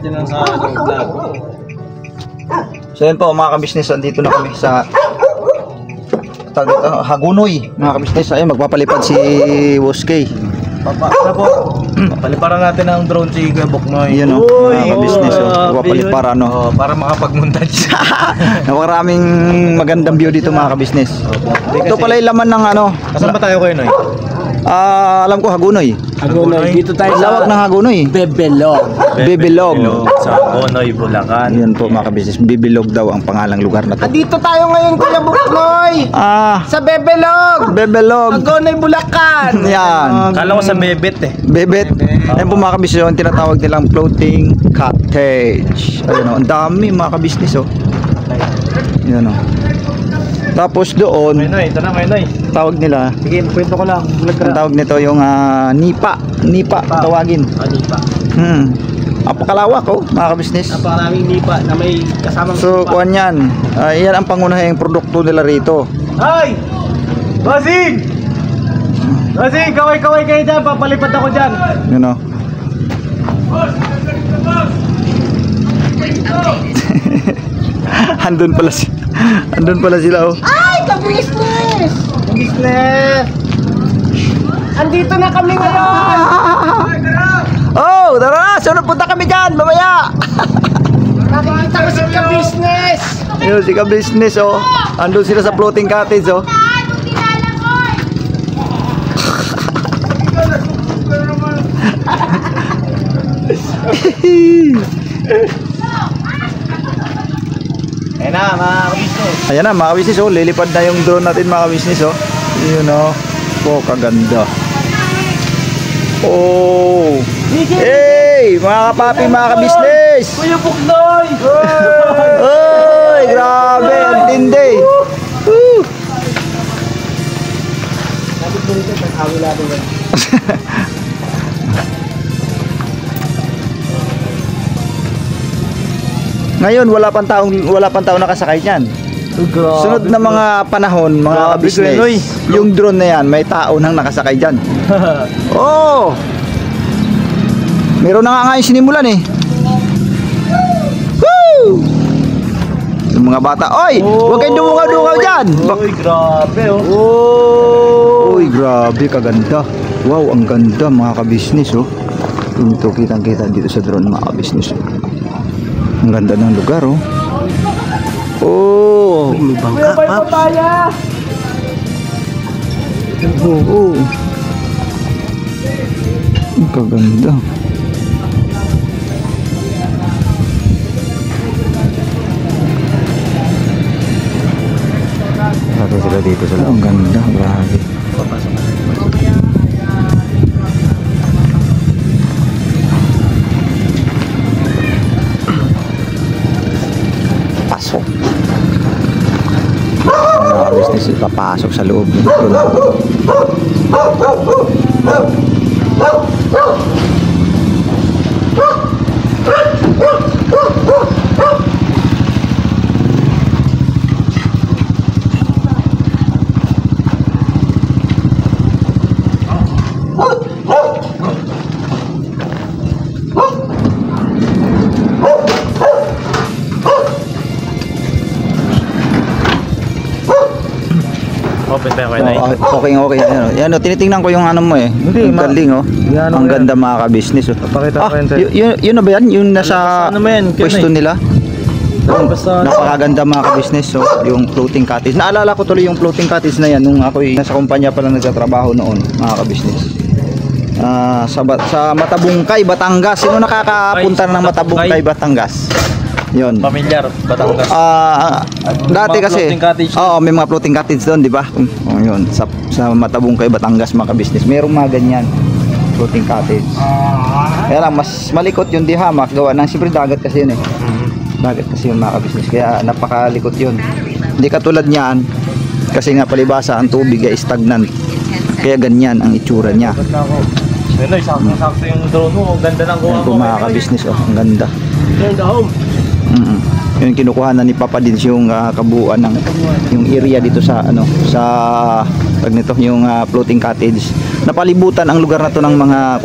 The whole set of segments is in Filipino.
natin lang sa vlog. So yan po mga kabisnes, andito na kami sa Hagunoy mga kabisnes. Ayun, magpapalipad si Woskey. Paliparan natin ang drone si Boknoy. Yan o, mga kabisnes. Magpapaliparan para makapag-montage. Napakaraming magandang view dito mga kabisnes. Ito pala yung laman ng ano. Kasan ba tayo kayo, Noy? Alam ko Hagunoy. Hagunoy. Dito tayo sa Lawak ng Hagunoy. Bebelog. Bebelog. Sa Hagunoy, Bulacan. Yan po mga kabisnes. Bebelog daw ang pangalang lugar na to. Dito tayo ngayon, Kuya Buknoy. Sa Bebelog. Bebelog. Hagunoy, Bulacan. Yan. Kala ko sa Bebet eh. Bebet. Ayan po mga kabisnes, yung tinatawag nilang floating cottage. Ayun o, ang dami mga kabisnes o. Yan o. Tapos doon, Noy, ito na, Noy. tawag nila, Sige, kwento ko lang. ang tawag nito yung nipa. Nipa, tawagin. Nipa. Apakalawak oh, mga kabisnes. Napakaming nipa na may kasamang So, kuhan yan. Yan ang pangunahing produkto nila rito. Ay! Basing! Basing, kaway-kaway kayo dyan. Papalipad ako dyan. Yun o. Andun pala si andun pala sila oh. Ay, ka-business! Business! Andito na kami ngayon! Oh, tara! Sunod punta kami dyan, mamaya! Nakikita ko si ka-business! Yun, si ka-business oh. Andun sila sa floating cottage oh. Ayan na, mga kabisnes. Ayan na mga kabisnes oh, lilipad na yung drone natin mga kabisnes oh. Yun oh. Oh, kaganda. Oh. Hey, mga kapapi, mga kabisnes. Kuya Buknoy! Oy, grabe, ang tindi. Woo. Ngayon wala pang taong nakasakay niyan. Sunod na mga panahon, mga business, yung drone na yan, may tao nang nakasakay diyan. Oh. Meron na nga yung sinimulan eh. Woo! Yung mga bata, oy, huwag kayong dungaw-dungaw diyan. Uy, grabe oh. Uy, grabe, kaganda. Wow, ang ganda mga ka-business oh. Ito kitang-kita dito sa drone mga ka-business. Ang ganda ng lugar oh. Oh, may bangka pa. Oh. Ang kaganda. Saka sila dito sa ang ganda, grabe. Pasok. Mga business ipapasok sa loob ng drone. Okay. Yan o, tinitingnan ko yung ano mo eh. Yung galing oh. Ang ganda mga ka-business oh. Yun na ba yan? Yung nasa pwesto nila? Napakaganda mga ka-business oh. Yung floating cottage. Naalala ko tuloy yung floating cottage na yan nung ako nasa kumpanya pa lang nagtatrabaho noon mga ka-business. Sa Matabungkay, Batangas. Sino nakakapunta ng Matabungkay, Batangas? Yun. Pamilyar, Batangas. Dati kasi, may mga floating cottage doon, di ba? Yun, sa Matabungkay, Batangas, mga ka-business. Merong mga ganyan, floating cottage. Kaya lang, mas malikot yung dihamak, gawa ng siyempre dagat kasi yun eh. Dagat kasi yun mga ka-business, kaya napakalikot yun. Hindi katulad niyan, kasi nga palibasa ang tubig ay stagnant. Kaya ganyan ang itsura niya. Ano, sakto yung drone mo, ang ganda ng gawa mo. Mga ka-business, ang ganda. Turn the home. Yung kinukuha na ni Papa Dins yung kabuuan ng yung area dito sa pag nito yung floating cottage. Napalibutan ang lugar na to ng mga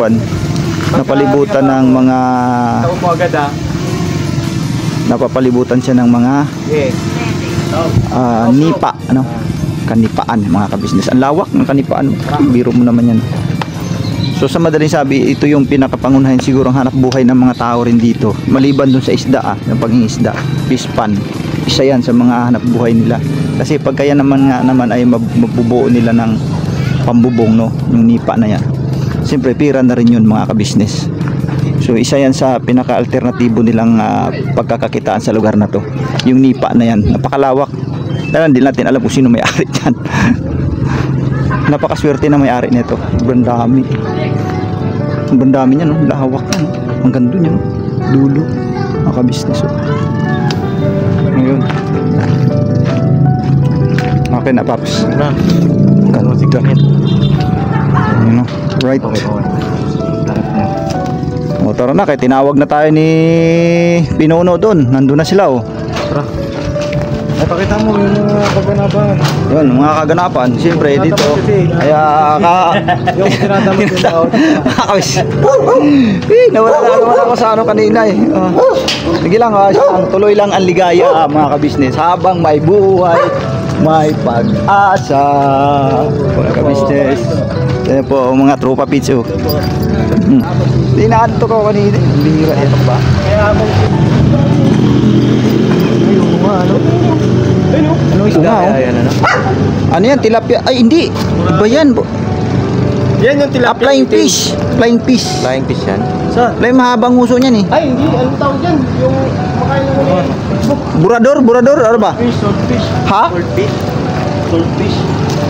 napalibutan ng mga napapalibutan siya ng mga nipa, ano? Kanipaan, mga kabisnes. Ang lawak ng kanipaan. Biro mo naman yan. So sa madaling sabi, ito yung pinakapangunahin siguro ang hanap buhay ng mga tao rin dito. Maliban dun sa isda, yung pangingisda, fish pan. Isa yan sa mga hanap buhay nila. Kasi pag kaya naman ay mabubuo nila ng pambubong, no, yung nipa na yan. Siyempre pira na rin yun, mga kabisnes. So isa yan sa pinaka-alternatibo nilang pagkakakitaan sa lugar na to. Yung nipa na yan, napakalawak. Dahil hindi natin alam kung sino may-ari dyan. Napakaswerte na may-ari nito. Sobrang dami. Sobrang dami niya, no? Lahawak na, no? Ang ganda niya, no? Dulo. Maka-business, oh. Ngayon. Okay na, Paps. Na. Gano'n si Gamit. Ayun, no? Right. O, tara na. Kaya tinawag na tayo ni Pinuno doon. Nandun na sila, oh. Tara. Ay, pakita mo yung mga kaganapan. Yun, mga kaganapan. Siyempre, dito. Kaya, Yung tinatama yung tao. Kakawis. Nawala ako sa ano kanina eh. Sige lang, tuloy lang ang ligaya, mga kabisnes. Habang may buhay, may pag-asa. Mga kabisnes. Yan po, mga tropa pizza. Tinanto ko kanina. Bihira ito ba? Kaya habang... Ayun mga ano? Anong isda? Ano yan? Tilapia? Ay, hindi. Iba yan. Yan yung tilapia. Flying fish. Flying fish. Flying fish yan. Saan? May mahabang uso niyan eh. Ay, hindi. Anong tawag yan? Yung makain mo Burador? Burador? Ano ba? fish, swordfish. Ha? Swordfish. Swordfish.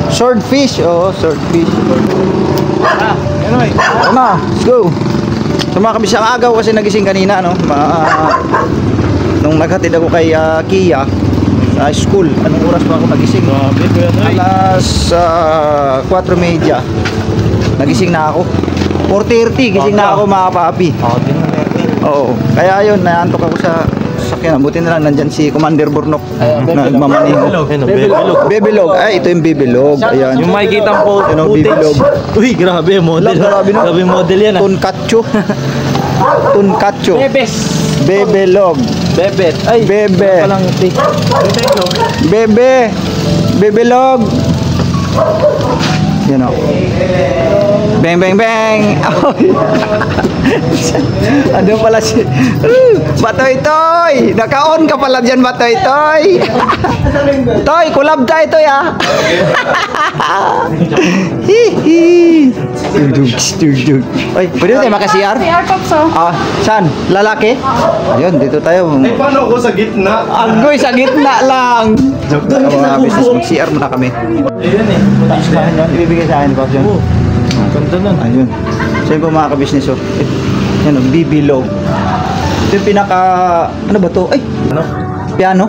Swordfish. Oo, swordfish. Ano eh? Ano na? Let's go. So mga kabis, ang agaw kasi nagising kanina, no? Nung naghatid ako kay Kia sa school, anong oras pa ako nagising? Grabe, kuya Noy. Alas 4:30. Nagising na ako. 4:30 gising na ako, mga papi. Ako din na meron. Oo. Kaya yun, naantok ako sa sakyan. Buti na lang nandyan si Commander Burnok na nagmamaneho. Bebelog. Ay, ito yung Bebelog. Ayan. Yung makikita po Yun ang Bebelog. Uy, grabe model. Grabe, no? Grabe model yan ah. Tunkatcho. Tunkatcho. Bebes. Bebelog. Bebet. Ay, Bebe. palang tik. Bebe. Bebelog. Yan o. Bang, bang, bang. Ano pala si... Batoy Toy. Naka-on ka pala dyan, Batoy Toy. Toy, kulab tayo, Toy, ah. Hihi. Dudug. Oy, pwede tayo makasiyar? CR Popso. Saan? Lalaki? Ayun, dito tayo. Paano ako sa gitna? Agoy, sa gitna lang. Business, mag-CR muna kami. Ayun eh. Ibibigay sa akin, Pops, yun. Ganda nun. Ayun. So yun po mga kabisnes, oh. Yan o, Bebelog. Ito yung pinaka... Ano ba to? Ay! Ano? Piano?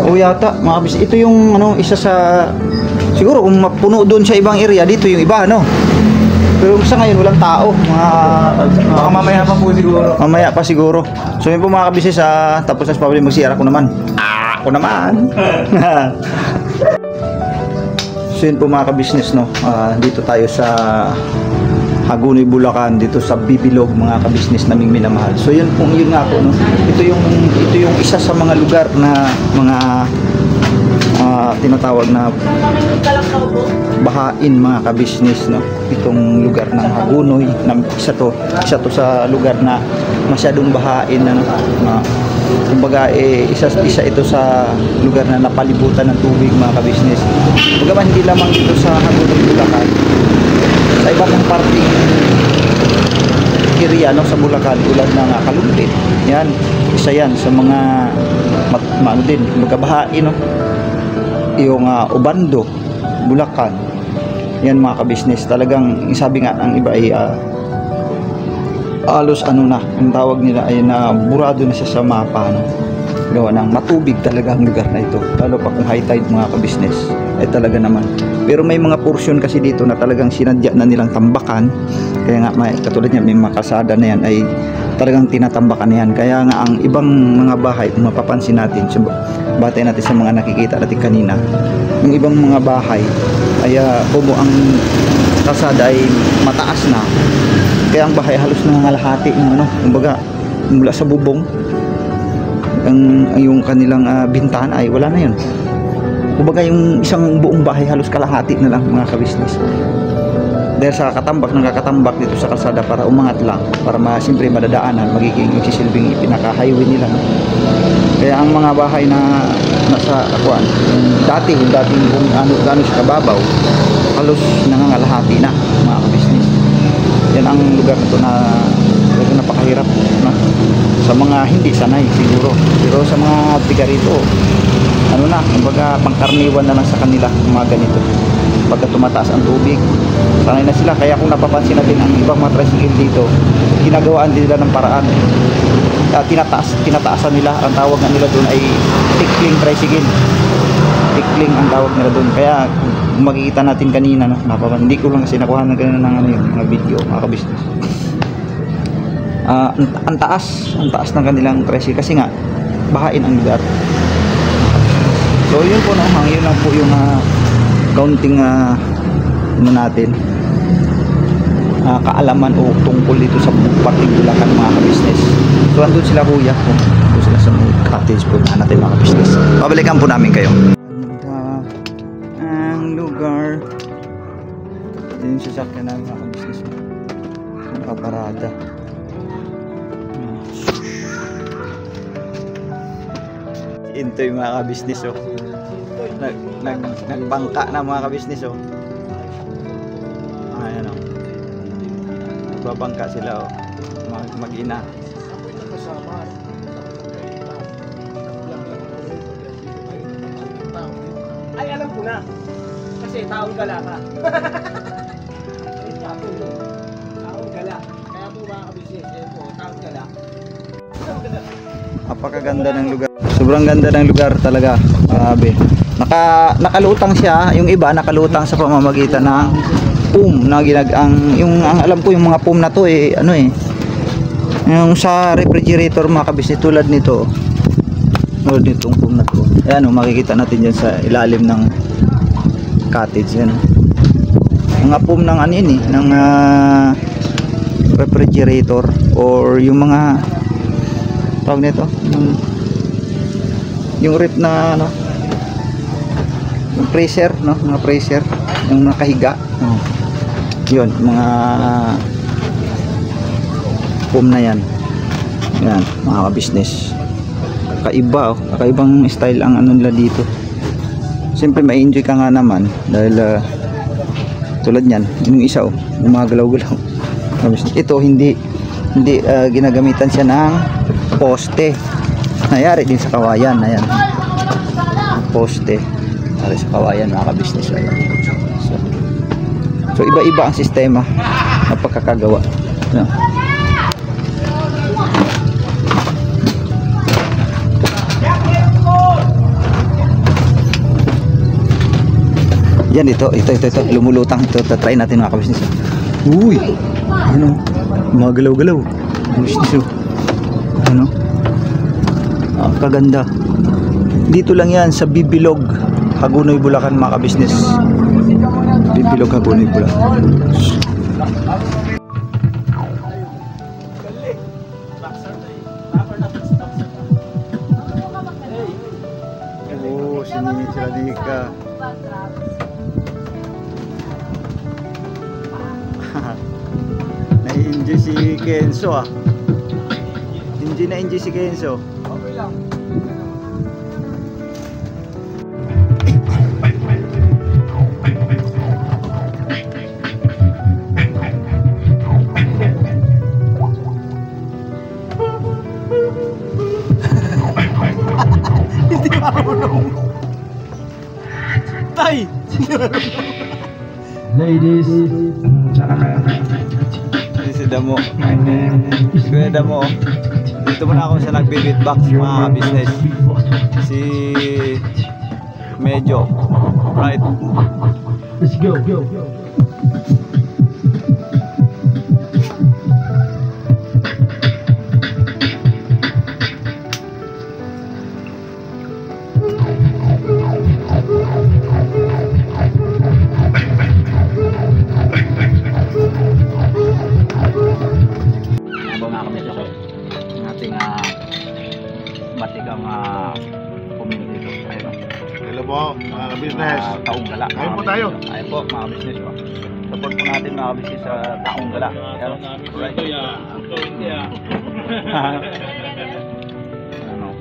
O yata, mga kabisnes. Ito yung ano, isa sa... Siguro kung mapuno doon sa ibang area, dito yung iba, no? Pero sa ngayon, walang tao. Baka mamaya pa po siguro. Mamaya pa siguro. So yun po mga kabisnes, tapos as probably mag-CR ako naman. Ako naman! So yun po mga kabisnes, no? Dito tayo sa Hagonoy, Bulacan, dito sa Bebelog, mga kabisnes naming minamahal. So yun po, yun nga po, no? Ito yung isa sa mga lugar na mga tinatawag na bahain, mga kabisnes, no? Itong lugar ng Hagonoy, isa to sa lugar na masyadong bahain, ano? Kumbaga isa ito sa lugar na napalibutan ng tubig, mga kabisnes. Kumbaga hindi lamang dito sa Hagonoy, Bulacan, sa iba pang parting area, no, sa Bulacan, tulad ng Kalumpit. Yan, isa yan sa mga ano din, kumbaga bahain, no? Yung Obando, Bulacan. Yan mga kabisnes, talagang sabi nga ang iba ay alos ano na, ang tawag nila ay na burado na siya sa mapa, no? Gawa ng matubig talaga ang lugar na ito, lalo pa kung high tide, mga kabisnes, ay talaga naman. Pero may mga portion kasi dito na talagang sinadya na nilang tambakan, kaya nga katulad niya, may mga kasada na yan ay talagang tinatambakan na yan. Kaya nga ang ibang mga bahay, kung mapapansin natin, batay natin sa mga nakikita natin kanina, yung ibang mga bahay ay ang kasada ay mataas na, kaya ang bahay halos nangangalahati ng ano, kumbaga mula sa bubong yung kanilang bintana ay wala na yun. Kumbaga yung isang buong bahay halos kalahati na lang mga kabisnes. Dahil sa nakakatambak dito sa kalsada para umangat lang, para siyempre madadaanan, magiging magsisilbing pinaka-highway nila. Kaya ang mga bahay na nasa akuan, yung dating kung ano siya kababaw, halos nangangalahati na mga kabisnes. Yan ang lugar na ito na napakahirap na sa mga hindi sanay siguro, pero sa mga tiga rito ano na, kumbaga pangkarniwan na lang sa kanila mga ganito. Pagka tumataas ang tubig, sanay na sila. Kaya kung napapansin natin ang ibang mga tricycle dito, ginagawaan din nila ng paraan. Tinataasan nila, ang tawag na nila doon ay tickling tricycle. Tickling ang tawag nila doon. Kaya kung makikita natin kanina, no, hindi ko lang kasi nakuha ng kanina ng mga video, mga kabisnes. Ang taas ng kanilang tricycle kasi nga bahain ang lugar. So yun po, no, yun lang po yung counting natin kaalaman o tungkol dito sa parting Bulacan mga kabisnes. So andun sila kuya, andun sila sa cottage po natin mga kabisnes. Pabalikan po namin kayo. Ang lugar, yun yung sasakyan namin mga kabisnes, nakaparada. Ito yung mga kabisnes, oh. Nagbangka na mga kabisnes, oh. Ayan, oh. Nagbabangka sila, oh. Mag-ina. Ay, alam ko na. Kasi taong gala ka. Taong gala. Kaya po mga kabisnes, taong gala. Napakaganda ng lugar. Sobrang ganda ng lugar talaga. Grabe. Nakalutang siya, yung iba nakalutang sa pamamagitan ng PUM na yung ang alam ko yung mga PUM na to yung sa refrigerator mga kabisnes tulad nito. Tulad nitong PUM na to. Ayan, makikita natin diyan sa ilalim ng cottage yan. Mga PUM ng ng refrigerator or yung mga tawag nito, yung rep na yung freezer, mga freezer, yung nakahiga, yun, mga foam na yan, mga business. Kakaibang style ang nila dito. Siyempre may enjoy ka nga naman dahil tulad yan, yung isa gumagalaw-galaw. Ito hindi ginagamitan siya ng poste. Nangyari din sa kawayan. Ayan, poste nangyari sa kawayan mga kabisnes. So iba-iba ang sistema ng pagkakagawa. Yan, ito lumulutang. Ito try natin mga kabisnes. Uy, ano, magalaw-galaw business. Ano, kaganda. Dito lang yan sa Bibilog, Hagonoy, Bulacan mga kabisnes. Bibilog, Hagonoy, Bulacan. Oh, sinitradika. Nai-enjoy si Kenzo Enjoy si Kenzo. Okay lang. Hindi marunong. Tay! Ladies, Si Damo. Kuya Damo. Dito muna ako sa nagbe-beatbox mga business. Si Medyo. Right. let's go. Ang ating matigang business. Taong Gala. Ayun po tayo. Ayun po mga business. Oh. Support po natin mga business sa Taong Gala. Ayan. Right. Ano?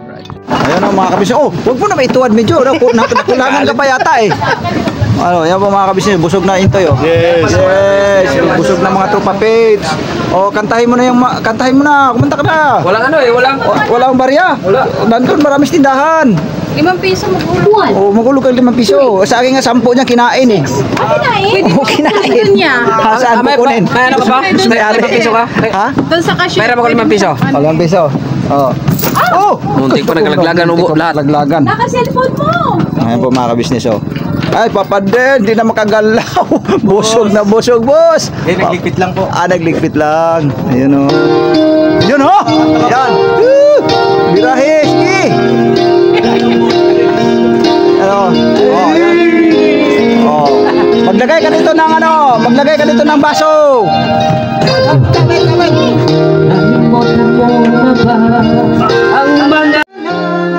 Right. Ayan o mga kabisnes. Oh, huwag mo na maituwad medyo. Nakulangan ka pa yata eh. Ano, yan po mga kabisnes. Busog na Intoy oh. Yes. Yes. Busog na mga tropa page. Oh, kantahin mo na yung kantahin mo na. Kumanta ka na. Walang ano eh, Walang barya. Wala. Nandun maraming tindahan. 5 piso maguluan. Oh, magulog ka 5 piso. Sa akin nga 10 niya kinain eh. Kinain? Oh, kinain. niya. Saan ko kunin? May ano ka ba? May 5 piso ka? Ha? Doon sa cashier. Mayroon ako 5 piso. 5 piso. Oh. Oh! Muntik pa naglalaglagan ubo lahat. Laglagan. Naka-cellphone mo. Ayan po mga kabisnes oh. Ay, papaden, di na makagalaw. Busog na busog, boss. Eh, nagligpit lang po. Nagligpit lang. Ayun oh. Yun oh! Yan. Birahis. Ano? Oh, yan. Oh. Maglagay ka dito ng ano, maglagay ka dito ng baso.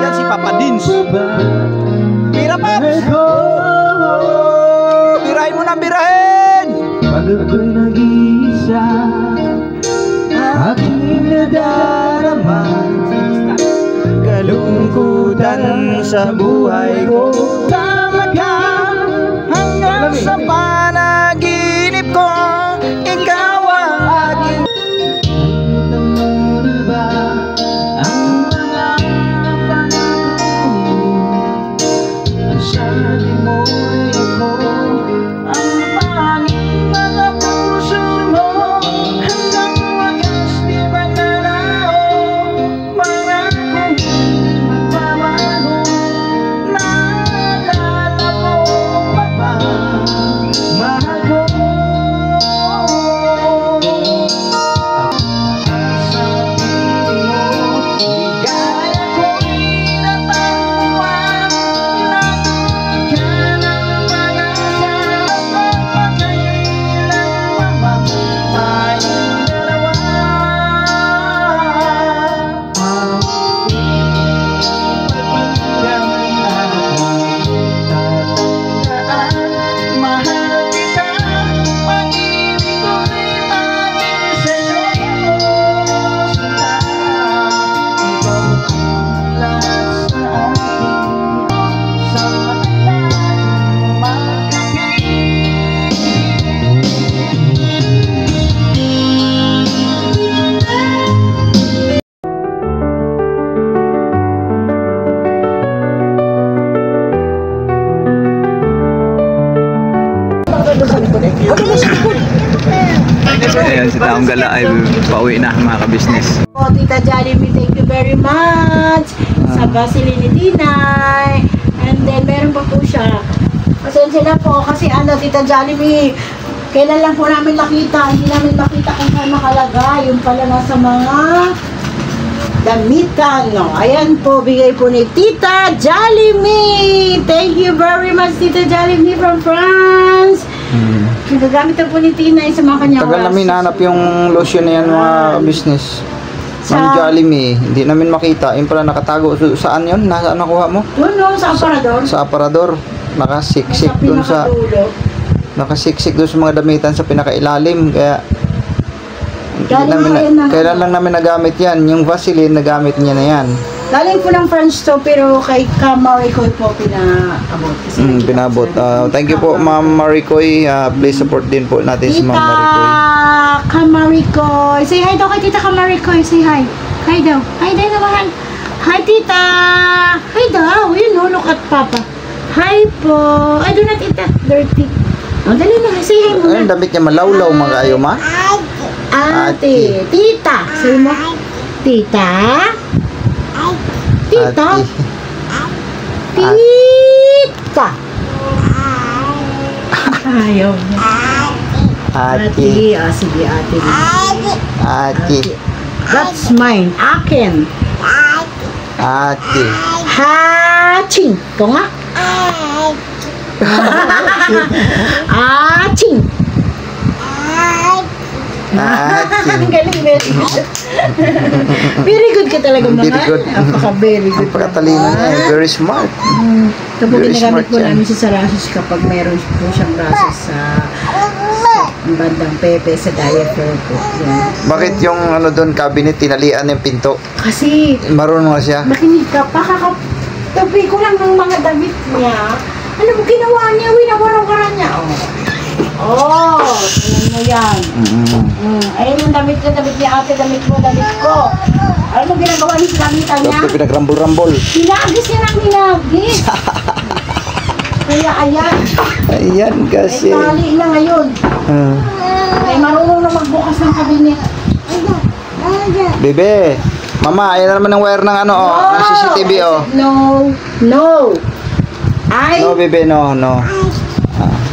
Yan si Papa Dins. Bira pa. Birahin mo na, birahin. Pag ako'y nag-iisa, aking nadarama Kalungkutan sa buhay ko. Tama ka hanggang sa panaginip ko. Ikaw ang aking ang mga pangako. Ang sabi mo'y ako ang panging mga puso mo. Hanggang wakas di ba nanao. Pangakong magbabago. Naalala mo pa ba, mahal ko? Sa piling mo, ligaya ko'y natauhan. Nandun ka ng mag-asa at magpapakailanman tayong dalawa. Mahal kita, pag-ibig ko'y tanging sa'yo. Sinta, ikaw ang lahat sa akin. Sa tayong magkapit. Ayan, si Taong Gala ay pauwi na mga kabisnes. Oh, Tita Jollibee, thank you very much. Sa Vaseline ni Tinay. And then, meron pa po siya. Pasensya na po kasi Tita Jollibee, kailan lang po namin nakita. Hindi namin makita kung saan nakalagay. Yung pala nasa mga damitan. No? Ayan po, bigay po ni Tita Jollibee. Thank you very much, Tita Jollibee from France. Nagagamit na po ni Tinay sa mga kanyang Tagal namin nahanap yung lotion na yan mga business. Ma'am Jollibee, hindi namin makita. Yung pala nakatago. Saan yun? Nasaan nakuha mo? Doon, no, sa aparador. Sa aparador. Nakasiksik dun sa nakasiksik dun sa mga damitan sa pinakailalim. Kaya kailan lang namin nagamit yan. Yung Vaseline nagamit niya na yan. Galing po ng French to, pero kay Marikoy po pinaabot. Pinabot. Thank you po Ma'am Maricoy. Please support din po natin si Ma'am Maricoy. Tita Kamarikoy. Say hi daw kay Tita Kamarikoy. Say hi. Hi daw. Hi daw naman. Hi Tita. Hi daw. You know, look at Papa. Hi po. I do not eat that dirty. Oh, dali na. Say hi muna. Ayun, damit niya malawlaw mga kayo ma. Ate. Tita. Say mo. Tita. Tita. Tita. Ayaw niya. Ate. Sige, ate. Ate. That's mine. Akin. Ate. Haching. Ito nga. Aching. Ate. Ang galing, Very good. Very good ka talaga mga. Very good. Very good. Pagkatalino niya, very smart. Ito po Very ginagamit smart po yan. namin sa Sarasis kapag meron po siyang process sa bandang Pepe sa diaper po. Yan. Bakit yung ano doon, cabinet, tinalian yung pinto? Kasi, Marunong na siya. makinig ka, pakakatabi ko lang ng mga damit niya. Ano mo ginawa niya? Winawarang-waran niya. Tingnan mo yan. Ayun yung damit niya, damit ni ate, damit mo, damit ko. Ano mo ginagawa niya sa damitan niya? Tapos pinagrambol-rambol. Hinagis niya ng hinagis. Kaya ayan. Ayan kasi. Tali na ngayon. Ay marunong na magbukas ng kabinet. Bebe, mama, ayan na naman ang wire ng ano, ng CCTV, oh. No. No, bebe, no.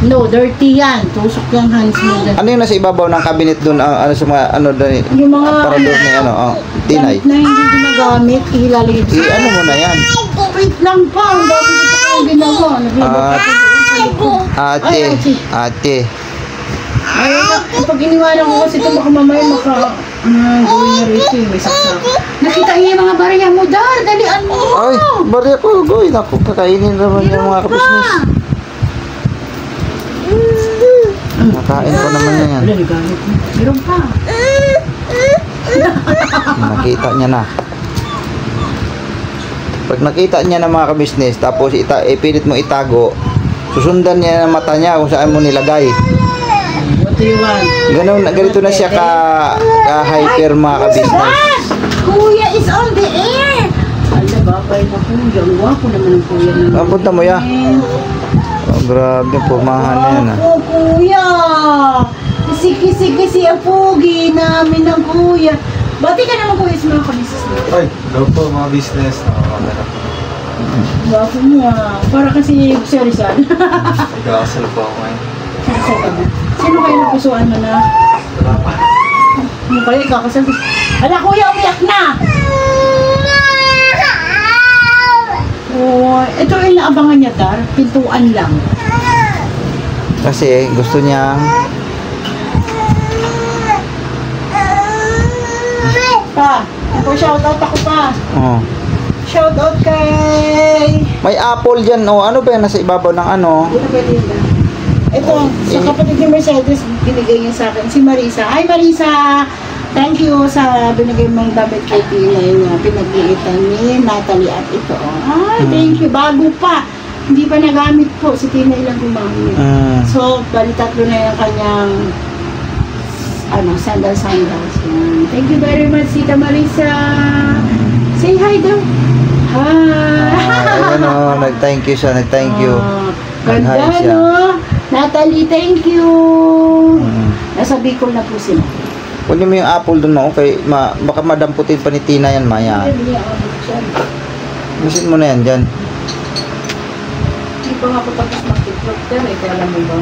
No, dirty yan. Tusok yung hands mo dyan. Ano yung nasa ibabaw ng cabinet doon, ano sa mga, ano doon, Yung mga aparador ni, ano, tinay. damit na hindi ginagamit, ilalagay sa Ano mo na yan? wait lang pa. Ang dami ko pa ang ginawa. Naglabas ako doon sa likod. Ate. Ay, pag iniwanan ko kasi ito baka mamaya gawin na rito yung may saksak. Nakita niya yung mga barya mo, dalian mo. Ay, bari ako, goy. Naku, kakainin naman yung mga kabisnes. Nakain ko naman na yan. Wala, nagamit mo. Meron pa. Nakita niya na. Pag nakita niya na mga kabisnes, tapos ipilit mo itago, susundan niya ng mata niya kung saan mo nilagay. What do you want? Ganito na siya ka-hyper mga kabisnes. Kuya is on the air! Ala, babay na kuya. Ang wapo naman ang kuya naman. Ang punta mo ya. Oh, grabe po, mahan na yan. Ako, kuya! Kisi-kisi ang pugi namin ng kuya. Bati ka naman kuya sa mga kabisnes mo. Ay, hello po mga business. Wapo mo Para kasi sarisan. Nag-aasal po ako ngayon. Sino kayo napusuan mo na? Ano kayo ikakasal? Ala kuya, umiyak na! Oh, ito yung naabangan niya, Dar. Pintuan lang. Kasi gusto niyang Pa, ako shoutout ako pa. Shoutout kay... may apple dyan, oh. Ano ba yan nasa ibabaw ng ano? Ito pwede yun, Dar. Ito, sa kapatid ni Mercedes, binigay niya sa akin. Si Marisa. Hi, Marisa! Thank you sa binigay mong damit kay Tinay na pinaglitan ni Natalie at ito. Ay, thank you. Bago pa. Hindi pa nagamit po. Si Tinay lang gumamit. So, bali tatlo na yung kanyang sandals. Yan. Thank you very much, Tita Marisa. Say hi daw. Hi! Ano, nag-thank you siya, nag-thank you. Ganda, Nag-hi siya. no? Natalie, thank you. Nasa Bicol na po sila. Kunin mo yung apple doon, no? Okay, baka madamputin pa ni Tina yan, Maya. Busin mo na yan dyan. Hindi pa nga ako tapos mag-tiktok kaya alam mo ba?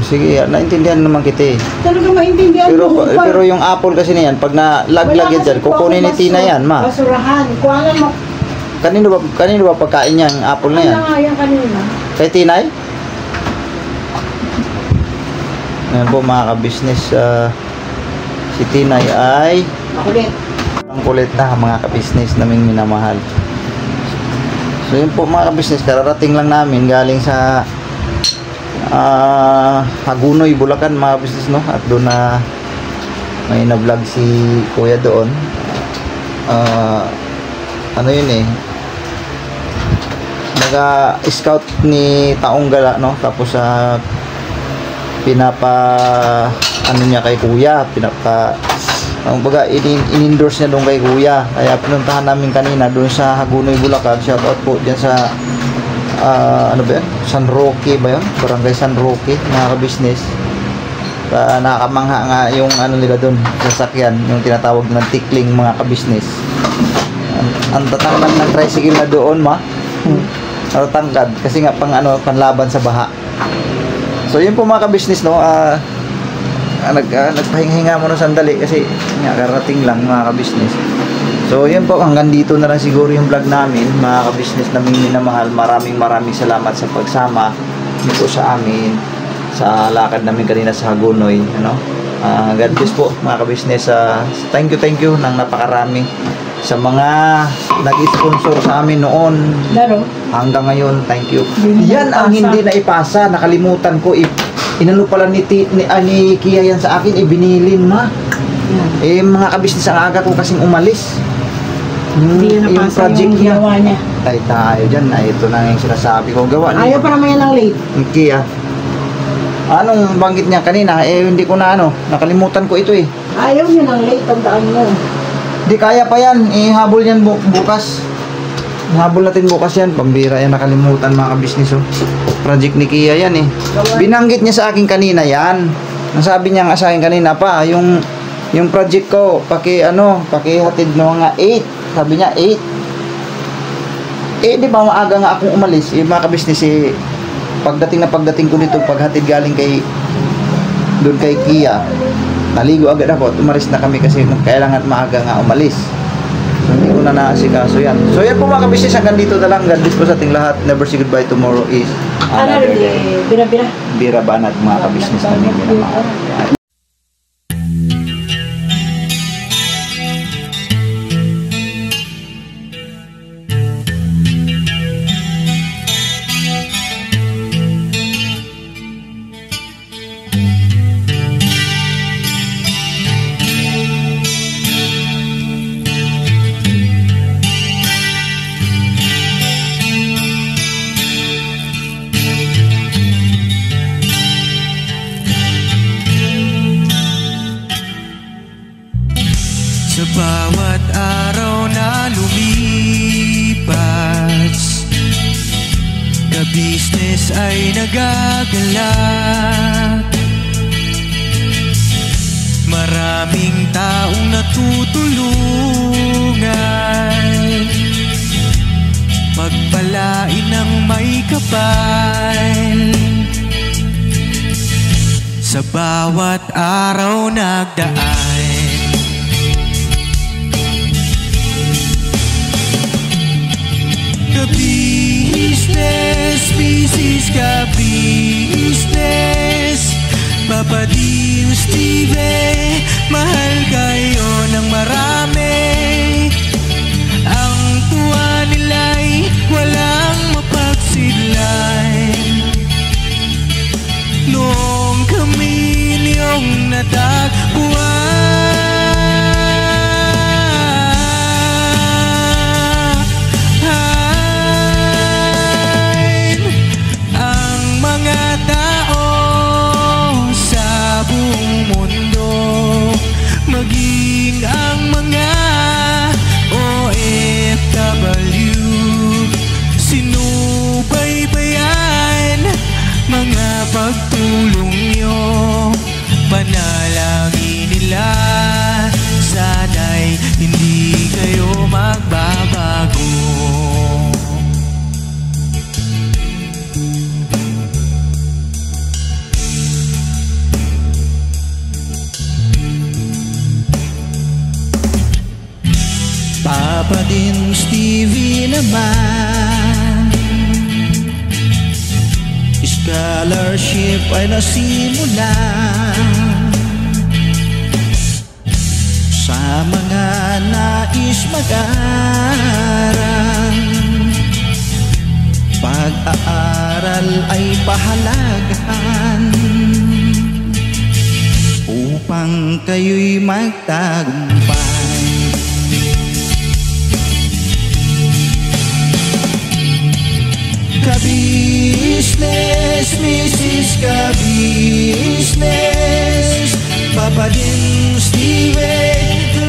Sige, naintindihan naman kita eh. Talaga maintindihan mo. Pero yung apple kasi na yan, pag nalaglag yan dyan, kukunin ni Tina yan, ma. Basurahan. Kuhanan mo. Kanino ba pagkain niya, yung apple na yan? Ano nga yan kanina? Kay Tinay? Ayan po mga ka-business, si Tinay ay Makulit. ang kulit na mga ka-business naming minamahal. So yun po mga ka-business, kararating lang namin galing sa Hagunoy, Bulacan mga ka-business, no? At doon na may na-vlog si Kuya doon. Ano yun eh, naga-scout ni Taong Gala, no? Tapos niya kay Kuya, in-endorse niya doon kay Kuya. Kaya pinuntahan namin kanina doon sa Hagunoy, Bulacan. Shoutout po diyan sa ano ba yan? San Roque ba yun? Barangay San Roque, mga ka-business. Nakakamangha nga yung ano nila doon, sasakyan, yung tinatawag ng tikling, mga ka-business. Ang tatangkad ng tricycle na doon, ma. Tatangkad kasi nga panlaban sa baha. So yun po mga ka-business, no. Nagpahinga muna sandali kasi nga karating lang mga ka-business. So yun po, hanggang dito na lang siguro yung vlog namin mga ka-business naming minamahal. Maraming salamat sa pagsama nito sa amin sa lakad namin kanina sa Hagunoy, ano. God bless po mga kabisnes. Thank you ng napakarami sa mga nag-sponsor sa amin noon Laro. hanggang ngayon. Thank you. Hindi Yan ang naipasa. hindi naipasa. Nakalimutan ko. Inano pala ni Kia yan sa akin. Binilin ma. Yan. Mga kabisnes, ang aga ko kasing umalis. Hindi na Yung napasa project yung niya. ginawa niya. Ay tayo dyan. Ito na yung sinasabi ko. Gawa Ayaw pa naman yan ng late. Yung Kia. Anong banggit niya kanina? Hindi ko na nakalimutan ko ito Ayaw niya ng late, tandaan mo. Di kaya pa yan. Ihabol yan bukas. Ihabol natin bukas yan. Pambira yan. Nakalimutan mga kabisnes. Project ni Kia yan Binanggit niya sa akin kanina yan. Nasabi niya nga sa akin kanina pa. Yung project ko. Pakihatid ng mga 8. Sabi niya 8. Di ba maaga nga akong umalis. Mga kabisnes pagdating ko dito, paghatid galing doon kay Kia, naligo agad ako, umalis na kami kasi kailangan maaga nga umalis. So hindi ko na naasikaso yan. So yan po mga kabisnes, hanggang dito na lang. God bless po sa ating lahat. Never say goodbye. Tomorrow is another day. Bira-bira. Bira banat mga kabisnes namin minamahal. Sa bawat araw na lumipas, ka-business ay nagagalak. Maraming taong natutulungan, pagpalain ng may kapal. Sa bawat araw nagdaan, ka-business, business ka-business, Papa Dio, Steve, mahal kayo ng marami. Ang tuwa nila'y walang mapagsidlay. Noong kami niyong natagpuan, maging ang mga OFW, sinubaybayan mga pagtulong nyo, panalangin nila, sana'y hindi kayo magbabago. Papa din Stevie naman, scholarship ay nasimula sa mga nais mag-aral. Pag-aaral ay pahalagahan upang kayo'y magtagumpay. Ka-business, Mrs. Ka-business, Papa din Steve,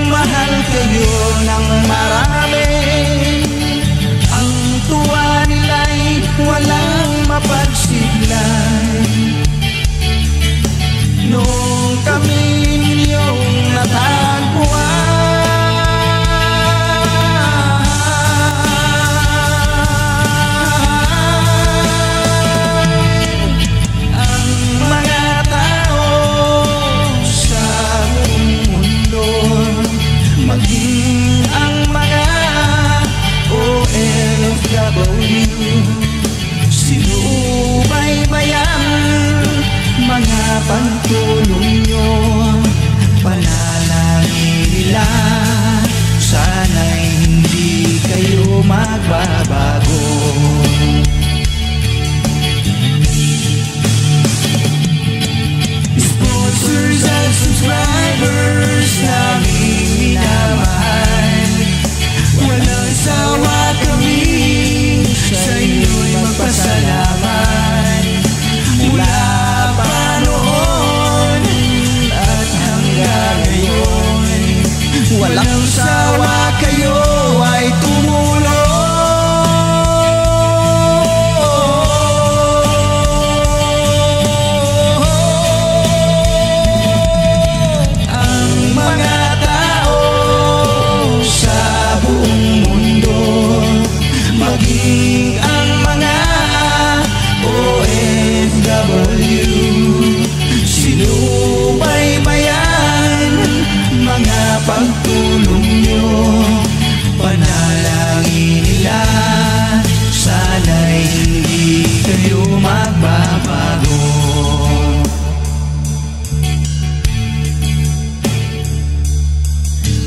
mahal kayo ng marami. Ang tuwa nila'y walang mapagsiglay. Noong kami ninyong natagpuan, maging ang mga OFW, sinubaybayan mga pagtulong nyo,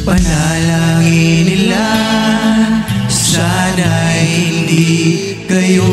Panalangin nila sana'y hindi kayo